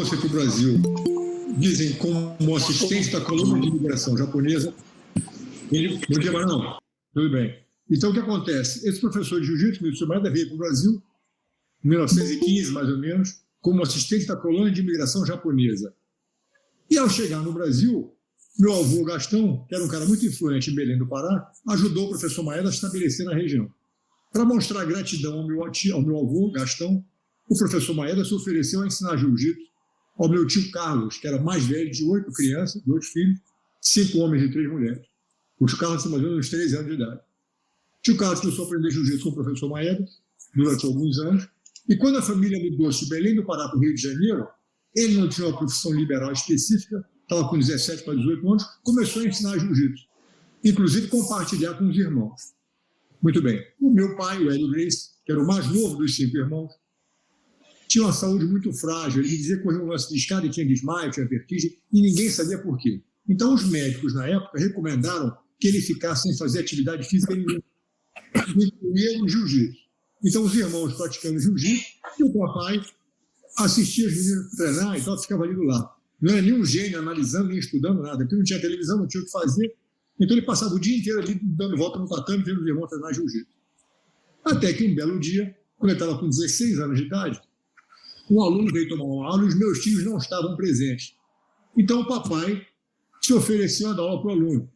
trouxe para o Brasil, dizem, como assistente da colônia de imigração japonesa. Bom dia, Barão. Tudo bem. Então, o que acontece? Esse professor de jiu-jitsu, Milton Maeda, veio para o Brasil, em 1915, mais ou menos, como assistente da colônia de imigração japonesa. E, ao chegar no Brasil, meu avô Gastão, que era um cara muito influente em Belém do Pará, ajudou o professor Maeda a estabelecer na região. Para mostrar gratidão ao meu avô Gastão, o professor Maeda se ofereceu a ensinar jiu-jitsu ao meu tio Carlos, que era mais velho, de 8 crianças, 8 filhos, 5 homens e 3 mulheres. O tio Carlos tinha mais ou menos uns 13 anos de idade. O tio Carlos começou a aprender jiu-jitsu com o professor Maeda durante alguns anos, e quando a família mudou-se de Belém do Pará para o Rio de Janeiro, ele não tinha uma profissão liberal específica, estava com 17 para 18 anos, começou a ensinar jiu-jitsu, inclusive compartilhar com os irmãos. Muito bem. O meu pai, o Hélio Grace, que era o mais novo dos 5 irmãos, tinha uma saúde muito frágil. Ele me dizia que corria um lance de escada e tinha desmaio, tinha vertigem, e ninguém sabia por quê. Então, os médicos, na época, recomendaram que ele ficasse sem fazer atividade física nenhuma, incluindo o jiu-jitsu. Então, os irmãos praticando jiu-jitsu, e o papai assistia os meninos treinar e tal, ficava ali do lado. Não era nenhum gênio analisando, nem estudando nada, porque não tinha televisão, não tinha o que fazer. Então, ele passava o dia inteiro ali dando volta no tatame, vendo os irmãos treinar jiu-jitsu. Até que, um belo dia, quando ele estava com 16 anos de idade, um aluno veio tomar uma aula e os meus tios não estavam presentes. Então, o papai se ofereceu a dar aula para o aluno.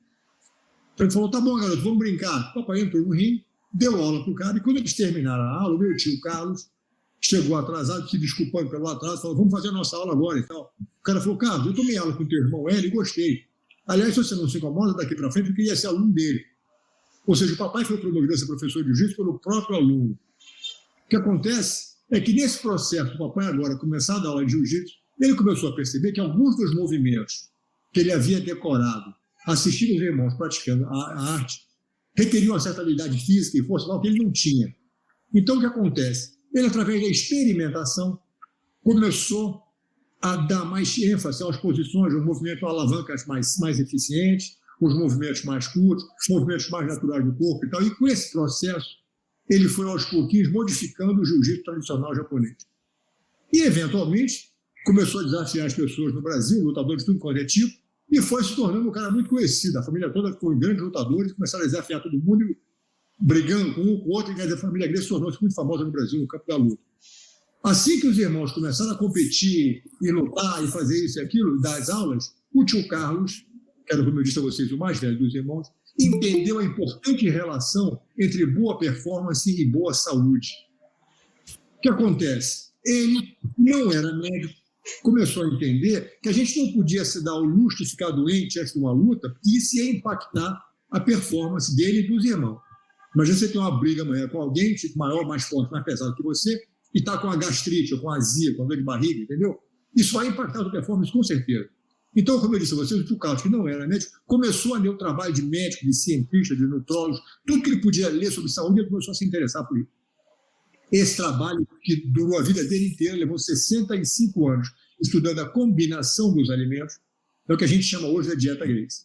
Então, ele falou, tá bom, garoto, vamos brincar. O papai entrou no ringue, deu aula para o cara, e quando eles terminaram a aula, o meu tio Carlos chegou atrasado, se desculpando pelo atraso, falou, vamos fazer a nossa aula agora e tal. O cara falou, Carlos, eu tomei aula com o teu irmão Hélio e gostei. Aliás, se você não se incomoda, daqui para frente eu queria ser aluno dele. Ou seja, o papai foi promovido a ser professor de jiu-jitsu pelo próprio aluno. O que acontece é que nesse processo, o papai agora começar a dar aula de jiu-jitsu, ele começou a perceber que alguns dos movimentos que ele havia decorado, assistindo os irmãos praticando a arte, requeriam uma certa habilidade física e força que ele não tinha. Então, o que acontece? Ele, através da experimentação, começou a dar mais ênfase às posições, aos movimentos alavancas mais eficientes, os movimentos mais curtos, os movimentos mais naturais do corpo e tal. E com esse processo, ele foi aos pouquinhos modificando o jiu-jitsu tradicional japonês. E, eventualmente, começou a desafiar as pessoas no Brasil, lutadores de tudo quanto é tipo, e foi se tornando um cara muito conhecido. A família toda ficou em grandes lutadores, começaram a desafiar todo mundo, brigando com um com o outro, e a família Gracie tornou-se muito famosa no Brasil, no campo da luta. Assim que os irmãos começaram a competir e lutar e fazer isso e aquilo, das aulas, o tio Carlos, que era, como eu disse a vocês, o mais velho dos irmãos, entendeu a importante relação entre boa performance e boa saúde. O que acontece? Ele não era médico, começou a entender que a gente não podia se dar o luxo de ficar doente antes de uma luta, porque isso ia impactar a performance dele e dos irmãos. Imagina você ter uma briga amanhã com alguém tipo, maior, mais forte, mais pesado que você, e está com a gastrite, ou com a azia, com a dor de barriga, entendeu? Isso vai impactar a sua performance com certeza. Então, como eu disse a vocês, o tio Carlos, que não era médico, começou a ler o trabalho de médico, de cientista, de nutrólogo, tudo que ele podia ler sobre saúde, ele começou a se interessar por isso. Esse trabalho, que durou a vida dele inteira, levou 65 anos, estudando a combinação dos alimentos, é o que a gente chama hoje de dieta Gracie.